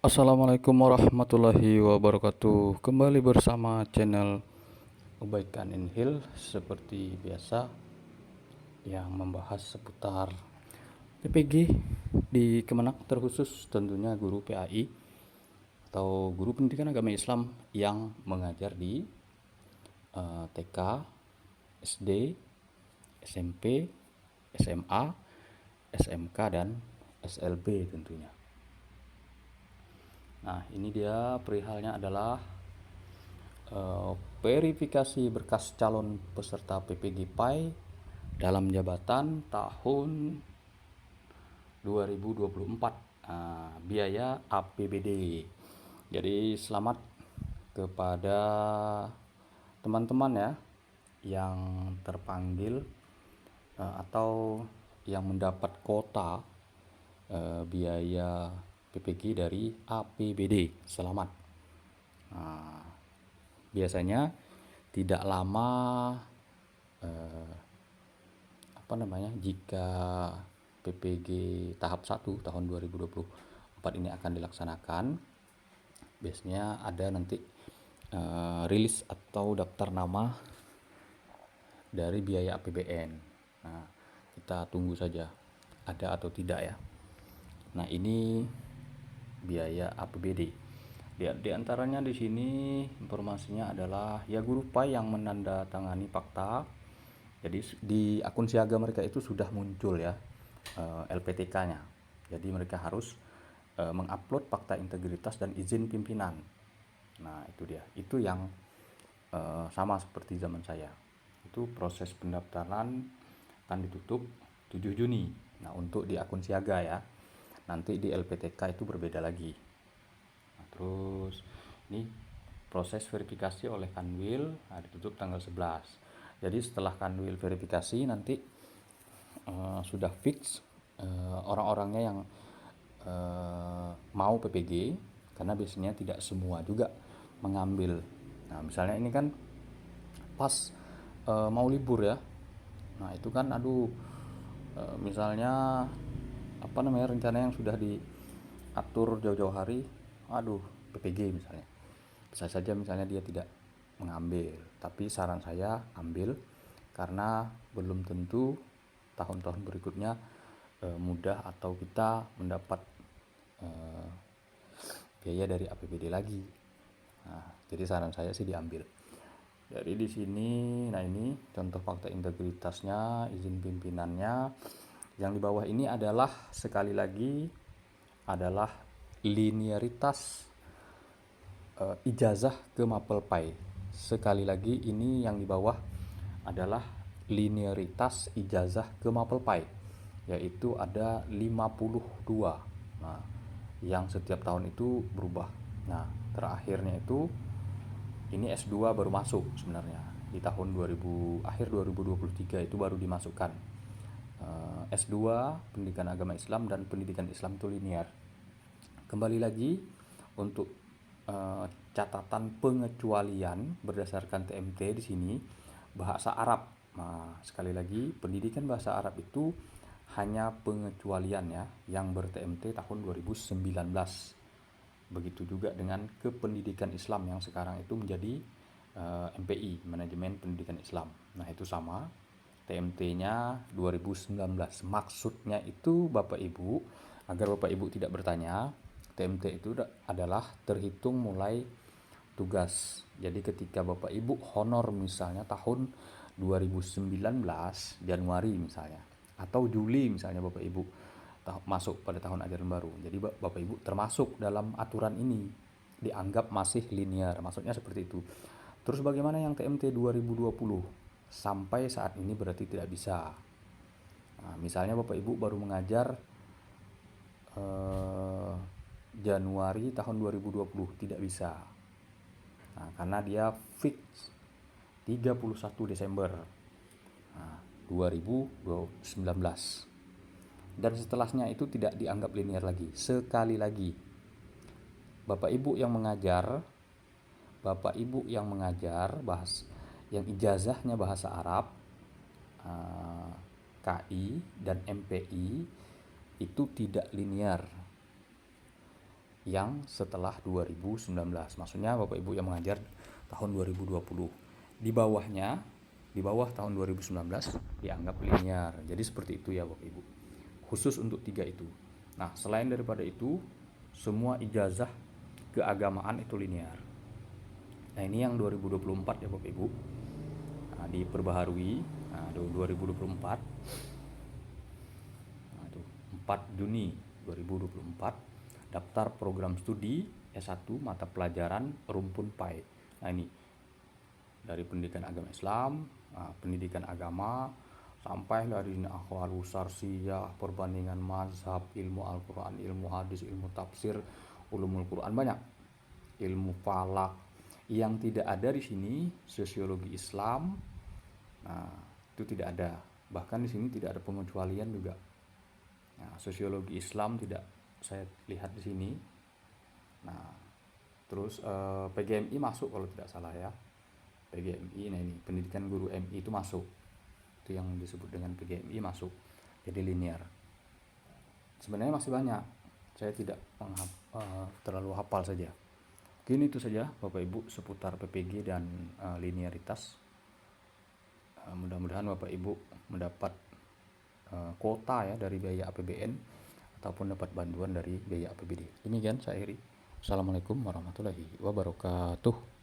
Assalamualaikum warahmatullahi wabarakatuh. Kembali bersama channel Ubaikan Inhil seperti biasa yang membahas seputar PPG di Kemenak, terkhusus tentunya guru PAI atau guru pendidikan agama Islam yang mengajar di TK, SD, SMP, SMA, SMK dan SLB tentunya. Nah, ini dia perihalnya adalah verifikasi berkas calon peserta PPG PAI dalam jabatan tahun 2024, biaya APBD. Jadi selamat kepada teman-teman ya yang terpanggil atau yang mendapat kuota biaya PPG dari APBD. Selamat. Biasanya tidak lama jika PPG tahap 1 tahun 2024 ini akan dilaksanakan, biasanya ada nanti rilis atau daftar nama dari biaya APBN. Nah, kita tunggu saja ada atau tidak ya. Nah, ini biaya APBD. Di antaranya di sini informasinya adalah ya guru PAI yang menandatangani fakta. Jadi di akun siaga mereka itu sudah muncul ya LPTK-nya. Jadi mereka harus mengupload fakta integritas dan izin pimpinan. Nah, itu dia. Itu yang sama seperti zaman saya. Itu proses pendaftaran akan ditutup 7 Juni. Nah, untuk di akun siaga ya. Nanti di LPTK itu berbeda lagi. Nah, terus ini proses verifikasi oleh Kanwil ditutup tanggal 11. Jadi setelah Kanwil verifikasi nanti sudah fix orang-orangnya yang mau PPG, karena biasanya tidak semua juga mengambil. Nah, misalnya ini kan pas mau libur ya. Nah, itu kan misalnya rencana yang sudah diatur jauh-jauh hari, PPG misalnya. Bisa saja misalnya dia tidak mengambil, tapi saran saya ambil karena belum tentu tahun-tahun berikutnya mudah atau kita mendapat biaya dari APBD lagi. Nah, jadi saran saya sih diambil. Jadi di sini, nah ini contoh fakta integritasnya, izin pimpinannya. Yang di bawah ini adalah sekali lagi adalah linearitas ijazah ke Mapel PAI. Sekali lagi ini yang di bawah adalah linearitas ijazah ke Mapel PAI, yaitu ada 52. Nah, yang setiap tahun itu berubah. Nah, terakhirnya itu ini S2 baru masuk sebenarnya di tahun akhir 2023 itu baru dimasukkan. S2 pendidikan agama Islam dan pendidikan Islam itu linear. Kembali lagi untuk catatan pengecualian berdasarkan TMT di sini bahasa Arab. Nah, sekali lagi pendidikan bahasa Arab itu hanya pengecualian ya yang ber-TMT tahun 2019. Begitu juga dengan kependidikan Islam yang sekarang itu menjadi MPI, Manajemen Pendidikan Islam. Nah, itu sama. TMT-nya 2019. Maksudnya itu Bapak Ibu, agar Bapak Ibu tidak bertanya, TMT itu adalah terhitung mulai tugas. Jadi ketika Bapak Ibu honor misalnya tahun 2019 Januari misalnya, atau Juli misalnya Bapak Ibu masuk pada tahun ajaran baru. Jadi Bapak Ibu termasuk dalam aturan ini, dianggap masih linear. Maksudnya seperti itu. Terus bagaimana yang TMT 2020? Sampai saat ini berarti tidak bisa. Nah, misalnya Bapak Ibu baru mengajar Januari tahun 2020, tidak bisa. Nah, karena dia fix 31 Desember 2019. Dan setelahnya itu tidak dianggap linear lagi. Sekali lagi, Bapak Ibu yang mengajar yang ijazahnya bahasa Arab, KI dan MPI itu tidak linear. yang setelah 2019. Maksudnya Bapak Ibu yang mengajar tahun 2020. Di bawahnya, di bawah tahun 2019 dianggap linear. Jadi seperti itu ya Bapak Ibu. Khusus untuk 3 itu. Nah, selain daripada itu, semua ijazah keagamaan itu linear. Nah, ini yang 2024 ya Bapak Ibu. Nah, diperbaharui. Nah, 2024. Nah, itu 4 Juni 2024 daftar program studi S1 mata pelajaran rumpun PAI. Nah, ini dari pendidikan agama Islam, pendidikan agama, sampai dari akhwal sarsiyah, perbandingan mazhab, ilmu Al-Quran, ilmu hadis, ilmu tafsir, ulumul Quran, banyak, ilmu falak. Yang tidak ada di sini sosiologi Islam. Nah, itu tidak ada. Bahkan di sini tidak ada pengecualian juga. Nah, sosiologi Islam tidak saya lihat di sini. Nah, terus PGMI masuk kalau tidak salah ya. PGMI, nah ini pendidikan guru MI itu masuk. Itu yang disebut dengan PGMI masuk. Jadi linear. Sebenarnya masih banyak. Saya tidak terlalu hafal saja. Mungkin itu saja Bapak Ibu seputar PPG dan linearitas. Mudah-mudahan Bapak Ibu mendapat kuota ya dari biaya APBN ataupun dapat bantuan dari biaya APBD. Demikian saya akhiri. Assalamualaikum warahmatullahi wabarakatuh.